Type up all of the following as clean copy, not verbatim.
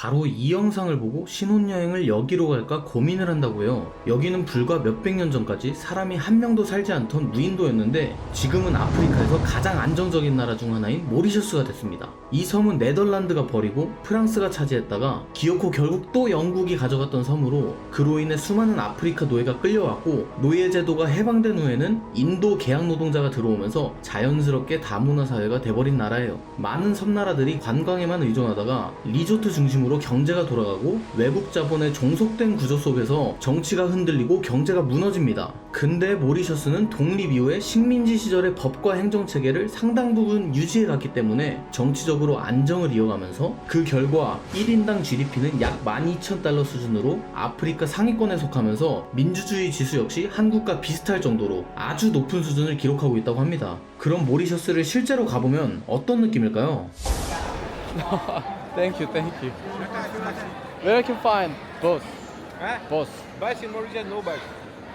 바로 이 영상을 보고 신혼여행을 여기로 갈까 고민을 한다고요. 여기는 불과 몇백 년 전까지 사람이 한 명도 살지 않던 무인도였는데 지금은 아프리카에서 가장 안정적인 나라 중 하나인 모리셔스가 됐습니다. 이 섬은 네덜란드가 버리고 프랑스가 차지했다가 기어코 결국 또 영국이 가져갔던 섬으로 그로 인해 수많은 아프리카 노예가 끌려왔고 노예 제도가 해방된 후에는 인도 계약 노동자가 들어오면서 자연스럽게 다문화 사회가 돼버린 나라예요. 많은 섬나라들이 관광에만 의존하다가 리조트 중심으로 경제가 돌아가고 외국 자본의 종속된 구조 속에서 정치가 흔들리고 경제가 무너집니다. 근데 모리셔스는 독립 이후에 식민지 시절의 법과 행정체계를 상당 부분 유지해갔기 때문에 정치적으로 안정을 이어가면서 그 결과 1인당 GDP는 약 12,000달러 수준으로 아프리카 상위권에 속하면서 민주주의 지수 역시 한국과 비슷할 정도로 아주 높은 수준을 기록하고 있다고 합니다. 그럼 모리셔스를 실제로 가보면 어떤 느낌일까요? Thank you, thank you. Where I can find bus? Huh? Bus. Bus in Mauritius, no bus.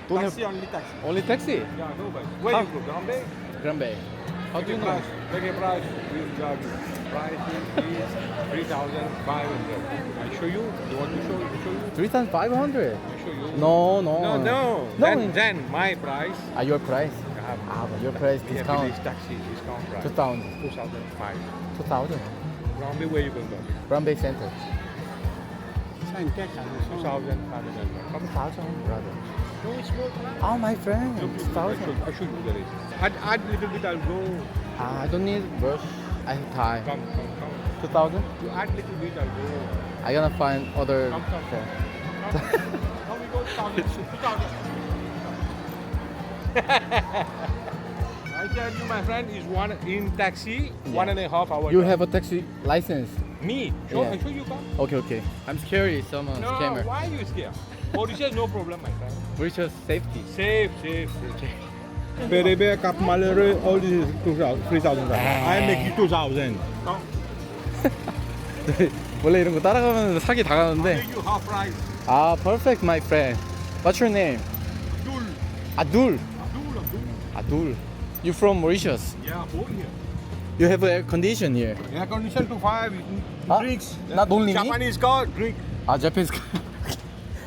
Don't Taxi, have- only taxi. Only taxi? Yeah, no bus. Where How- you go? Gambay? Granby. How do you know? Price. Take a price. We will charge you. Price is 3,500. I show you. You want to show you? 3,500. I show you. No, no. No, no. No. Then my price. Your price? I have. But your price Yeah, discount. this taxi discount price. 2,000. 2,005. 2,000. Gambay, where you going to go? Granby Center. 2,500. 2,000, brother. No, it's more. Oh, my friend. Look, I 2,000. show you the rate. Add little bit, I'll go. I don't need brush. I have time. Come. 2,000? You add little bit, I'll go. I gonna find other. Come. Now we go 2,000. I tell you, my friend, is one in taxi, 1.5 hours. You have a taxi license? me? Yeah. I show you come. Okay. I'm scared someone No, scammer. why you scared? Mauritius, no problem, my friend. Mauritius safety. Safe. Perebe, Cap Malheureux, all this is 3,000. I make it 2,000. Come. 원래 이런 거 따라가면 사기 다 I'll 가는데. make you half price. Ah, perfect, my friend. What's your name? Abdul. Adul. Adul. You from Mauritius? Yeah, born here. You have air condition here. Air condition to 5, Huh? drinks. Not only me? Japanese car, drink. Ah, Japanese.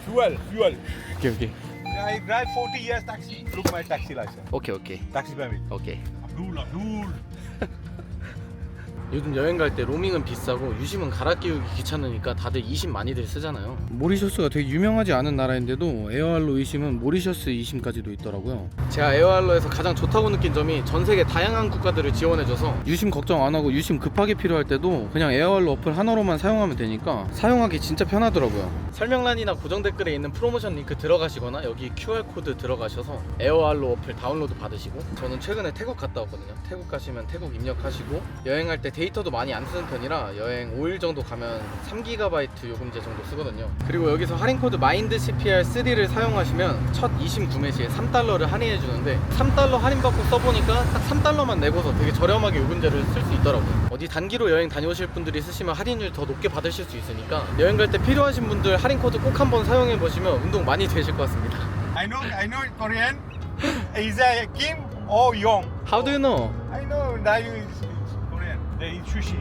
Fuel. Okay. Yeah, I drive 40 years taxi. Look my taxi license. Okay. Taxi permit. Abdul. 요즘 여행 갈 때 로밍은 비싸고 유심은 갈아 끼우기 귀찮으니까 다들 이심 많이들 쓰잖아요. 모리셔스가 되게 유명하지 않은 나라인데도 에어알로 이심은 모리셔스 이심까지도 있더라고요. 제가 에어알로에서 가장 좋다고 느낀 점이 전 세계 다양한 국가들을 지원해줘서 유심 걱정 안 하고 유심 급하게 필요할 때도 그냥 에어알로 어플 하나로만 사용하면 되니까 사용하기 진짜 편하더라고요. 설명란이나 고정 댓글에 있는 프로모션 링크 들어가시거나 여기 QR코드 들어가셔서 에어알로 어플 다운로드 받으시고, 저는 최근에 태국 갔다 왔거든요. 태국 가시면 태국 입력하시고 여행할 때 데이터도 많이 안 쓰는 편이라 여행 5일 정도 가면 3GB 요금제 정도 쓰거든요. 그리고 여기서 할인코드 MINDCPR3를 사용하시면 첫 이심 구매 시에 3달러를 할인해 주는데 3달러 할인받고 써보니까 딱 3달러만 내고서 되게 저렴하게 요금제를 쓸 수 있더라고요. 어디 단기로 여행 다녀오실 분들이 쓰시면 할인율 더 높게 받으실 수 있으니까 여행 갈 때 필요하신 분들 할인코드 꼭 한번 사용해 보시면 운동 많이 되실 것 같습니다. I know Korean. Is a Kim or Yong? How do you know? I know that is Korean. They eat sushi.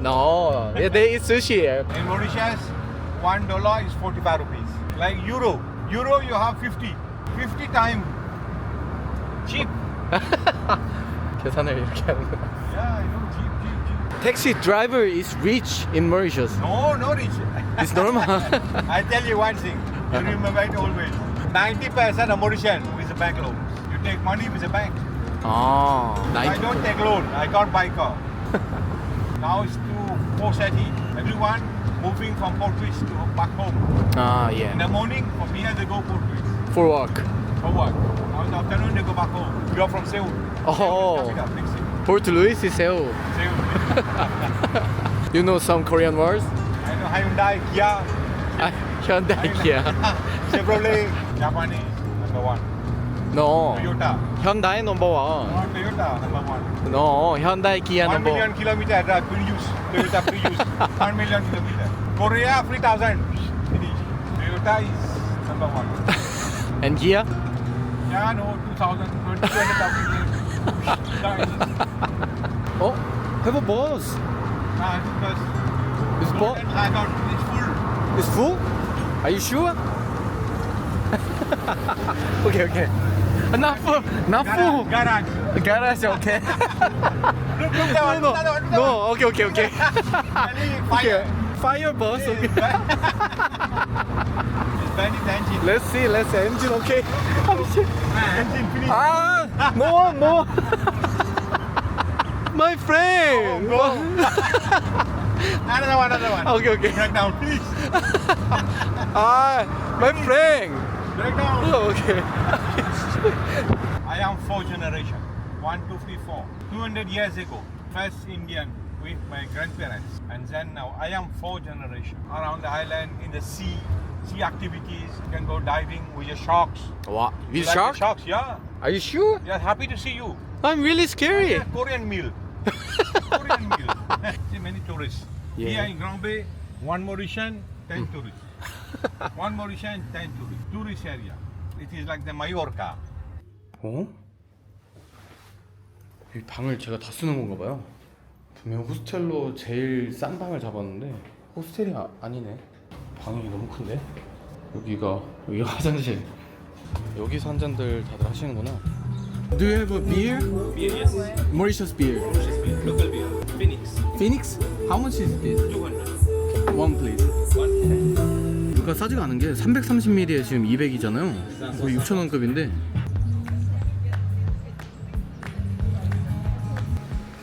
No, yeah, they eat sushi here. In Mauritius, $1 is 45 rupees. Like euro you have 50 times cheap. 계산을 이렇게 하는구나. Yeah, I know cheap. Taxi driver is rich in Mauritius. No, rich. It's normal. I tell you one thing. You remember it always. 90% of Mauritian with a bank loan. You take money with a bank. 아, I don't take loan. I can't buy car. Now it's to Port Said. Everyone moving from Port Louis to back home. 아, In yeah. the morning, from here they go Port Louis. For work. For what? Now in the afternoon they go back home. You are from Seoul. Oh. Seoul is capital, big city. Port Louis is Seoul. Seoul. You know some Korean words? I know Hyundai, Kia, 아, 현대 Kia. Chevrolet, Japanese, number one. No. Toyota. 현대 number one. Not Toyota, number one. No, 현대 Kia 1 number million one. kilometer I drive, Prius, Toyota Prius. 1 million kilometer. Korea, 3,000. Finish. Toyota is number one. And Kia? Yeah, no, 2,000, 200,000. Oh, have a bus. Because It's full? I got it's full. It's full? Are you sure? okay. Not full. Not full. Garage. Garage, okay. Look that one. No, Look that one. no. Okay. Fire. Fire boss. Okay. Very engine. Let's see. Engine, okay. Oh, shit. Engine finish. Ah, no. My friend. Another one. Okay. Break down, please. My friend. Break down. Oh, okay. I am 4 generation. 1, 2, 3, 4. 200 years ago, first Indian with my grandparents, and then now I am 4 generation. Around the island, in the sea activities. You can go diving with your sharks. What? You With like the shark? Sharks, yeah. Are you sure? Yeah, happy to see you. I'm really scary. Yeah, Korean meal. Korean meal. See many tourists. Yeah. Here in Grand Bay, 1 Mauritian, 10 tourists. 1 Mauritian, 10 tourists. Tourist area. It is like the Mallorca. 어? 이 방을 제가 다 쓰는 건가 봐요. 분명 호스텔로 제일 싼 방을 잡았는데 호스텔이 아니네. 방이 너무 큰데? 여기가 화장실. 여기서 한 잔들 다들 하시는구나. Do you have a beer? Beer, yes. Mauritius beer. Mauritius beer. Local beer. Phoenix. Phoenix? How much is this? 200. One please. One. 그러니까 싸지가 않은 게 330ml에 지금 200이잖아요. 거의 6,000원급인데.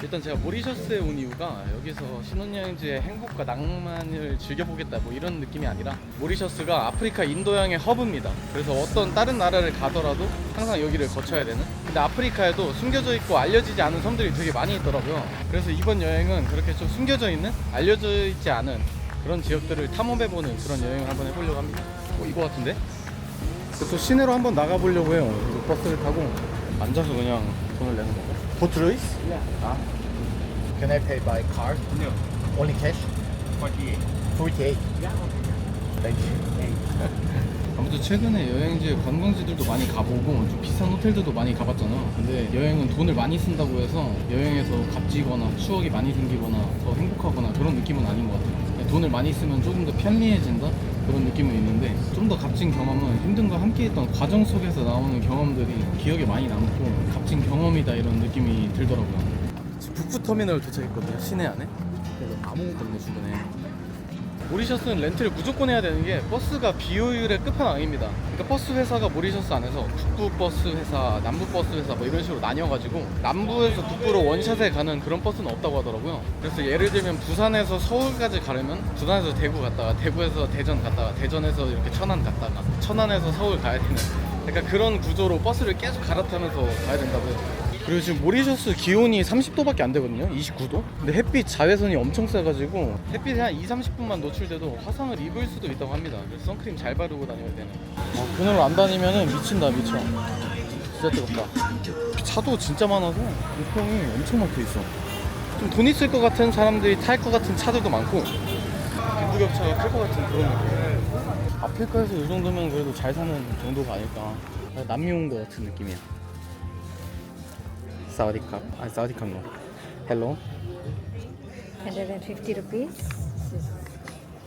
일단 제가 모리셔스에 온 이유가 여기서 신혼여행지의 행복과 낭만을 즐겨보겠다 뭐 이런 느낌이 아니라 모리셔스가 아프리카 인도양의 허브입니다. 그래서 어떤 다른 나라를 가더라도 항상 여기를 거쳐야 되는, 근데 아프리카에도 숨겨져 있고 알려지지 않은 섬들이 되게 많이 있더라고요. 그래서 이번 여행은 그렇게 좀 숨겨져 있는, 알려져 있지 않은 그런 지역들을 탐험해보는 그런 여행을 한번 해보려고 합니다. 이거 같은데? 또 시내로 한번 나가보려고 해요. 버스를 타고 앉아서 그냥 돈을 내는 거고. Portuguese? Yeah. Can I pay by card? No. Only cash? 48. 48. Thank you. 아무튼 최근에 여행지에 관광지들도 많이 가보고 좀 비싼 호텔들도 많이 가봤잖아. 근데 여행은 돈을 많이 쓴다고 해서 여행에서 값지거나 추억이 많이 생기거나 더 행복하거나 그런 느낌은 아닌 것 같아요. 그냥 돈을 많이 쓰면 조금 더 편리해진다? 그런 느낌은 있는데 좀 더 값진 경험은 힘듦과 함께했던 과정 속에서 나오는 경험들이 기억에 많이 남고 값진 경험이다 이런 느낌이 들더라고요. 지금 북부터미널 도착했거든요. 시내 안에. 그래서 아무것도 없네 주변에. 모리셔스는 렌트를 무조건 해야 되는 게 버스가 비효율의 끝판왕입니다. 그러니까 버스 회사가 모리셔스 안에서 북부 버스 회사, 남부 버스 회사 뭐 이런 식으로 나뉘어가지고 남부에서 북부로 원샷에 가는 그런 버스는 없다고 하더라고요. 그래서 예를 들면 부산에서 서울까지 가려면 부산에서 대구 갔다가 대구에서 대전 갔다가 대전에서 이렇게 천안 갔다가 천안에서 서울 가야 되는, 약간 그런 구조로 버스를 계속 갈아타면서 가야 된다고요. 그리고 지금 모리셔스 기온이 30도밖에 안 되거든요. 29도? 근데 햇빛 자외선이 엄청 세가지고 햇빛에 한 2-30분만 노출돼도 화상을 입을 수도 있다고 합니다. 그래서 선크림 잘 바르고 다녀야 되는. 그늘로 안 다니면은 미친다 미쳐. 진짜 뜨겁다. 차도 진짜 많아서 물평이 엄청 막혀있어. 좀 돈 있을 것 같은 사람들이 탈 것 같은 차들도 많고 빈부격차가 클 것 같은 그런 느낌. 아프리카에서 이 정도면 그래도 잘 사는 정도가 아닐까. 남미 온 것 같은 느낌이야. 사우디캅. 아니 사우디캅 no. 헬로. 150 rupees.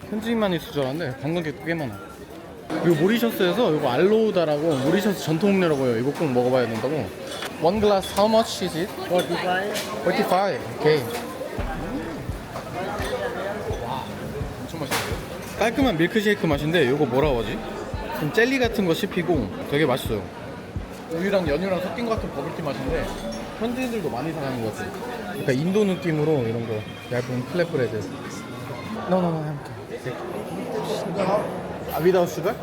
현지인만이 수저란데 관광객도 꽤 많아. 그리고 모리셔스에서 이거 알로우다라고 모리셔스 전통 음료라고 해요. 이거 꼭 먹어봐야 된다고. One glass how much is it? 45. 45. 오케이. 와, 엄청 맛있어요. 깔끔한 밀크쉐이크 맛인데 이거 뭐라고 하지? 좀 젤리 같은 거 씹히고 되게 맛있어요. 우유랑 연유랑 섞인 것 같은 버블티 맛인데 현지인들도 많이 사가는 것 같아요. 그러니까 인도 느낌으로 이런 거 얇은 플랫브레드. No, 함께. 아, without sugar?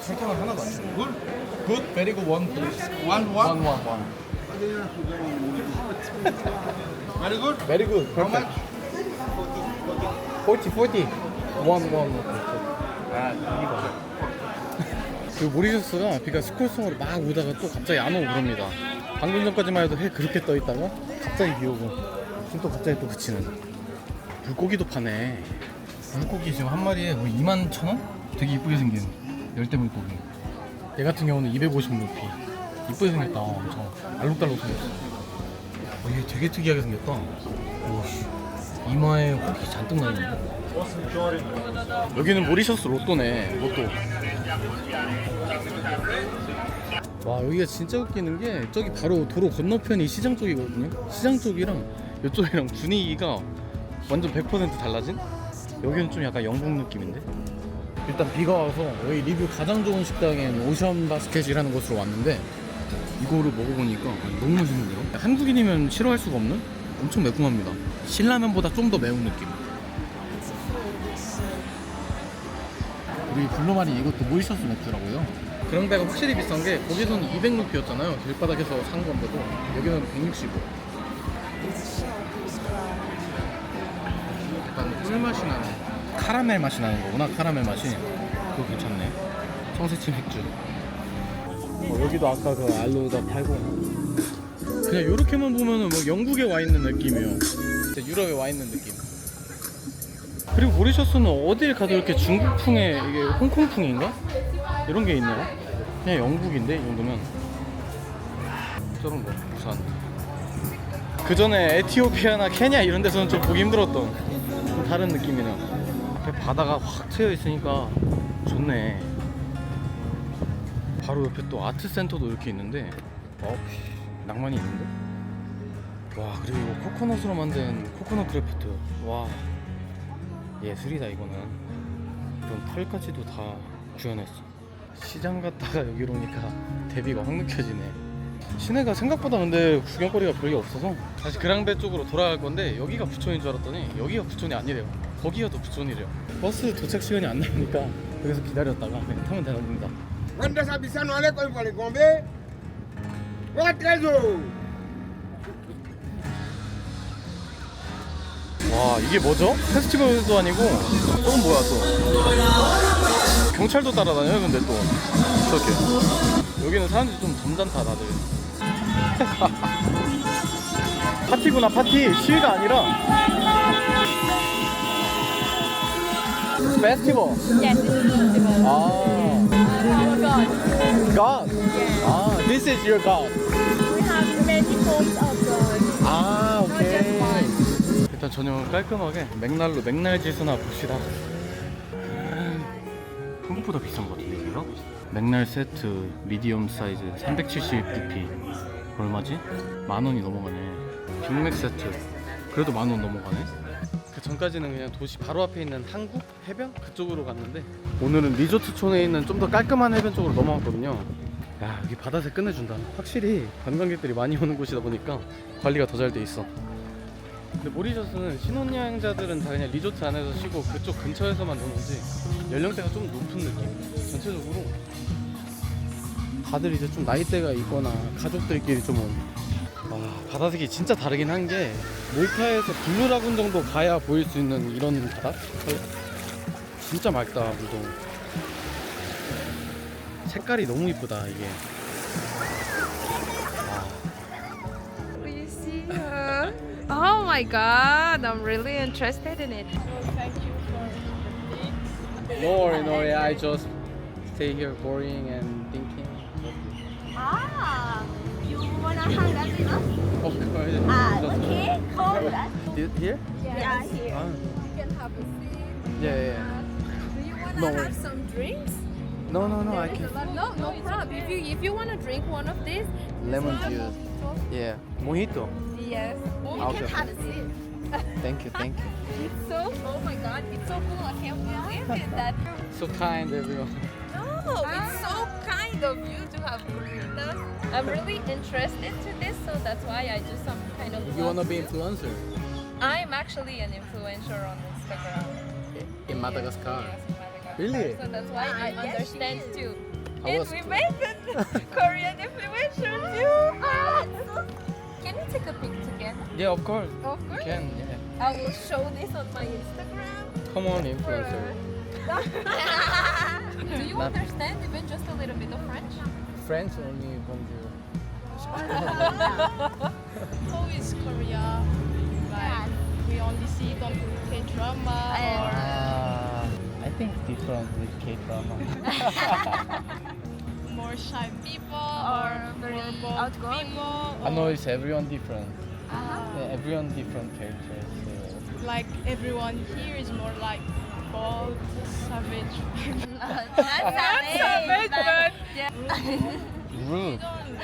설탕을 하나도 안 줘. Good, very good. One, please. One. One. Very good. Very good. How Perfect. much? 40. One. 아, 이거. 그 모리셔스가 비가 스콜송으로 막 오다가 또 갑자기 안 오고 그럽니다. 방금 전까지만 해도 해 그렇게 떠 있다가 갑자기 비 오고 지금 또 갑자기 또 그치는. 물고기도 파네. 물고기 지금 한 마리에 거의 21,000원? 되게 이쁘게 생긴 열대 물고기. 얘 같은 경우는 250루피. 이쁘게 생겼다. 엄청 알록달록 생겼어. 얘 되게 특이하게 생겼다. 오씨, 이마에 혹이 잔뜩 나 있네. 여기는 모리셔스 로또네. 로또. 와, 여기가 진짜 웃기는 게 저기 바로 도로 건너편이 시장 쪽이거든요. 시장 쪽이랑 이쪽이랑 분위기가 완전 100% 달라진? 여기는 좀 약간 영국 느낌인데? 일단 비가 와서 여기 리뷰 가장 좋은 식당인 오션 바스켓이라는 곳으로 왔는데 이거를 먹어보니까 너무 맛있는데요? 한국인이면 싫어할 수가 없는? 엄청 매콤합니다. 신라면보다 좀 더 매운 느낌. 우리 불로말이 이것도 모리셔스 맥주라고요. 그런 데가 확실히 비싼 게 거기서는 200루피였잖아요. 길바닥에서 산 건데도 여기는 165. 약간 꿀맛이 나는 카라멜 맛이 나는 거구나. 카라멜 맛이. 그거 괜찮네. 청새치 맥주. 여기도 아까 그 알로에다 팔고. 그냥 요렇게만 보면은 뭐 영국에 와 있는 느낌이에요. 진짜 유럽에 와 있는 느낌. 그리고 모리셔스는 어딜 가도 이렇게 중국풍에 이게 홍콩풍인가? 이런 게 있네요. 그냥 영국인데 이 정도면. 저런 거 부산. 그 전에 에티오피아나 케냐 이런 데서는 좀 보기 힘들었던 좀 다른 느낌이네요. 앞에 바다가 확 트여 있으니까 좋네. 바로 옆에 또 아트 센터도 이렇게 있는데, 낭만이 있는데? 와, 그리고 이거 코코넛으로 만든 코코넛 크래프트. 와, 예술이다 이거는. 이런 털까지도 다 구현했어. 시장 갔다가 여기로 오니까 대비가 확 느껴지네. 시내가 생각보다 근데 구경거리가 별게 없어서 다시 그랑베 쪽으로 돌아갈 건데, 여기가 부촌인 줄 알았더니 여기가 부촌이 아니래요. 거기가 더 부촌이래요. 버스 도착 시간이 안 나오니까 여기서 기다렸다가 그냥 타면 되나 봅니다. Quando essa bicha não olha como falei, comer. Vai atrás, 와, 이게 뭐죠? 페스티벌도 아니고 또는 뭐야 또 경찰도 따라다녀요. 근데 또 이렇게 여기는 사람들이 좀 점잖다 다들. 파티구나, 파티. 시위가 아니라 페스티벌. Yes, it's festival. 아, Our God. God. 아, this is your God. We have many forms of God. 아, Not just 오케이. one. 일단 저녁은 깔끔하게 맥날로 맥날 지수나 봅시다. 한국보다 비싼 것 같은데 여기가? 맥날 세트 미디엄 사이즈 370bp 얼마지? 10,000원이 넘어가네. 빅맥 세트 그래도 10,000원 넘어가네. 그 전까지는 그냥 도시 바로 앞에 있는 한국 해변 그쪽으로 갔는데, 오늘은 리조트촌에 있는 좀 더 깔끔한 해변 쪽으로 넘어갔거든요. 야, 여기 바다새 끝내준다. 확실히 관광객들이 많이 오는 곳이다 보니까 관리가 더 잘 돼 있어. 근데 모리셔스는 신혼여행자들은 다 그냥 리조트 안에서 쉬고 그쪽 근처에서만 노는지 연령대가 좀 높은 느낌. 전체적으로 다들 이제 좀 나이대가 있거나 가족들끼리 좀 온. 와, 바다색이 진짜 다르긴 한 게 몰타에서 블루라군 정도 가야 보일 수 있는 이런 바다? 진짜 맑다 물도. 색깔이 너무 이쁘다 이게. Will you see her? Oh my god, I'm really interested in it. No worry, no worry. I just stay here boring and thinking. Ah, you wanna hang out with us? Of course. Ah, okay, cool. Here? Yeah, here. Ah, You can have a seat. yeah, yeah. Do you wanna No have worries. some drinks? No, I can. No, no problem. If you wanna drink one of these, Lemon juice. Yeah. Mojito. yes. You Okay. can have a seat. Thank you, thank you. It's so, oh my god, it's so cool. I can't believe it that. So kind, everyone. No, it's so kind of you to have with us. I'm really interested to this, so that's why I do some kind of. You wanna vlogs be too. influencer I'm actually an influencer on Instagram. in Madagascar? Yes, in Madagascar. Really? So that's why I understand too. I And was- we made it Korean influencer too. Ah, can we take a pic together? Yeah, of course. Of course. Can, yeah. I will show this on my Instagram. Come on, influencer. Do you Not- understand even just a little bit of French? French only bonjour. How is Korea? Like, we only see it on K-drama or I think different with K-drama. more shy people Or or very more bold outgoing? people? I know it's everyone different. Uh-huh. Yeah. everyone different characters. Like everyone here is more like bold, savage. Not savage, but Rude. don't know.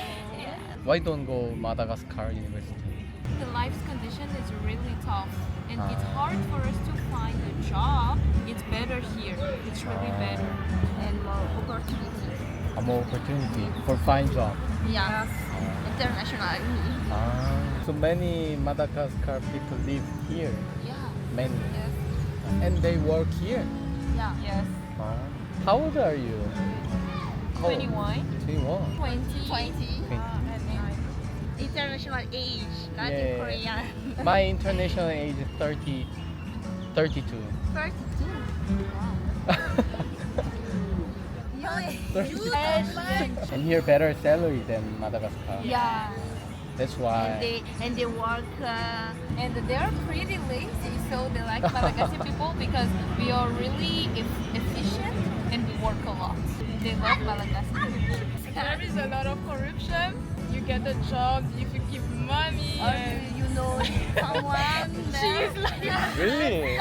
Why don't go Madagascar University? The life's condition is really tough, and it's Ah. hard for us to find a job. It's better here. It's really better. and more opportunity. More opportunity for find job. Yes. Internationally. So many Madagascar people live here. Yeah. Many. Yes. And they work here. Yeah. Yes. How old are you? 21. 21. 20. International age, not in Yeah. Korean. My international age is 32. 32. And here better salary than Madagascar. Yeah. That's why. And they work. And they're pretty lazy, so they like Malagasy people because we are really efficient and we work a lot. They love Malagasy people. There is a lot of corruption. You get a job if you give money. Or And you know someone. she's like, Really?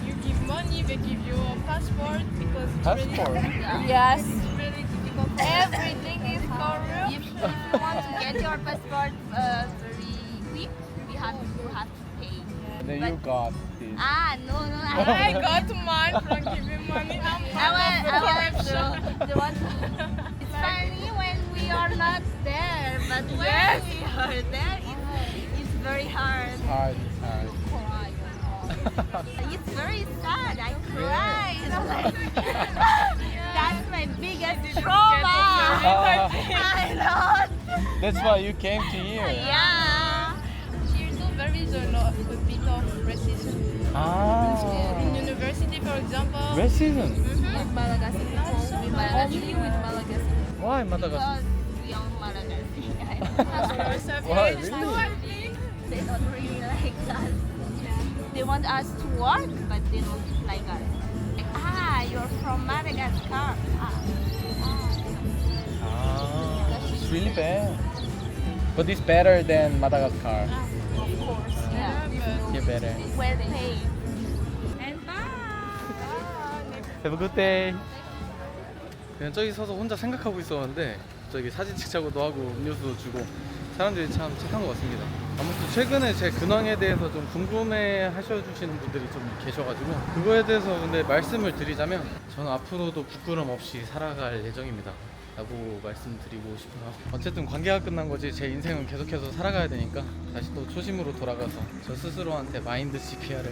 you give money, they give you a passport because it's Passport? really, Yes. it's really difficult. Everything is corrupt. If you want to get your passport very quick, you have to pay. And then you got this. No, I got mine from giving money. I want corruption. it's funny when we are not there, but when Yes. we are there, it's very hard. It's hard. It's hard. Cry. It's very sad. I cry. That's my biggest trauma. I know. That's why you came to here. Yeah. Here too, there is a bit of racism. In university, for example. Racism? With Malagasy people, with Malagasy, with Malagasy. Why Madagascar? Because we are Malagasy. Why, really? They don't really like us. They want us to work, but they don't like us. Like, you're from Madagascar. It's really bad. But it's better than Madagascar. Of course. Yeah. Here better. Well paid. And bye! Have a good day. 그냥 저기 서서 혼자 생각하고 있었는데 저기 사진 찍자고도 하고 음료수 주고 사람들이 참 착한 것 같습니다. 아무튼 최근에 제 근황에 대해서 좀 궁금해 하셔주시는 분들이 좀 계셔가지고 그거에 대해서 근데 말씀을 드리자면 저는 앞으로도 부끄럼 없이 살아갈 예정입니다 라고 말씀드리고 싶어요. 어쨌든 관계가 끝난 거지 제 인생은 계속해서 살아가야 되니까 다시 또 초심으로 돌아가서 저 스스로한테 마인드 CPR을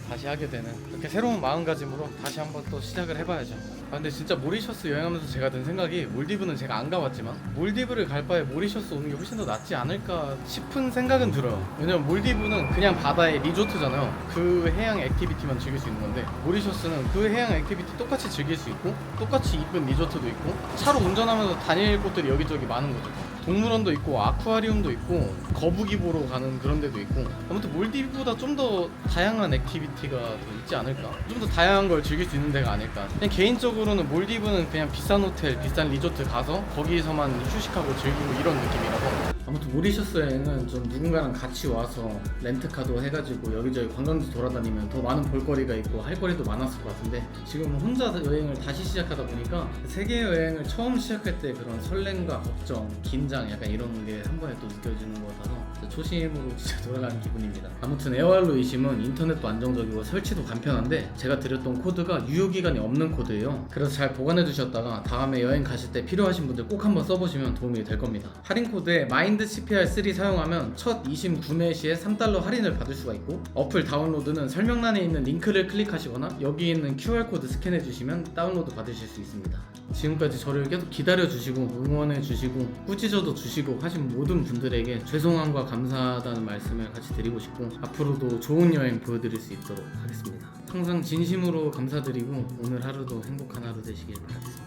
다시 하게 되는 그렇게 새로운 마음가짐으로 다시 한번 또 시작을 해봐야죠. 근데 진짜 모리셔스 여행하면서 제가 든 생각이 몰디브는 제가 안 가봤지만 몰디브를 갈 바에 모리셔스 오는 게 훨씬 더 낫지 않을까 싶은 생각은 들어요. 왜냐면 몰디브는 그냥 바다에 리조트잖아요. 그 해양 액티비티만 즐길 수 있는 건데 모리셔스는 그 해양 액티비티 똑같이 즐길 수 있고 똑같이 이쁜 리조트도 있고 차로 운전하면서 다닐 곳들이 여기저기 많은 거죠. 동물원도 있고 아쿠아리움도 있고 거북이 보러 가는 그런 데도 있고 아무튼 몰디브보다 좀 더 다양한 액티비티가 더 있지 않을까? 좀 더 다양한 걸 즐길 수 있는 데가 아닐까? 그냥 개인적으로는 몰디브는 그냥 비싼 호텔, 비싼 리조트 가서 거기서만 휴식하고 즐기고 이런 느낌이라서 아무튼 모리셔스 여행은 좀 누군가랑 같이 와서 렌트카도 해가지고 여기저기 관광지 돌아다니면 더 많은 볼거리가 있고 할 거리도 많았을 것 같은데 지금은 혼자 여행을 다시 시작하다 보니까 세계 여행을 처음 시작할 때 그런 설렘과 걱정, 긴장 약간 이런 게 한 번에 또 느껴지는 것 같아서 초심으로 진짜 돌아가는 기분입니다. 아무튼 에어알로 이심은 인터넷도 안정적이고 설치도 간편한데 제가 드렸던 코드가 유효기간이 없는 코드예요. 그래서 잘 보관해 두셨다가 다음에 여행 가실 때 필요하신 분들 꼭 한번 써보시면 도움이 될 겁니다. 할인 코드에 마인드 CPR3 사용하면 첫 이심 구매 시에 $3 할인을 받을 수가 있고 어플 다운로드는 설명란에 있는 링크를 클릭하시거나 여기 있는 QR코드 스캔해 주시면 다운로드 받으실 수 있습니다. 지금까지 저를 계속 기다려 주시고 응원해 주시고 꾸짖어도 주시고 하신 모든 분들에게 죄송함과 감사하다는 말씀을 같이 드리고 싶고 앞으로도 좋은 여행 보여드릴 수 있도록 하겠습니다. 항상 진심으로 감사드리고 오늘 하루도 행복한 하루 되시길 바라겠습니다.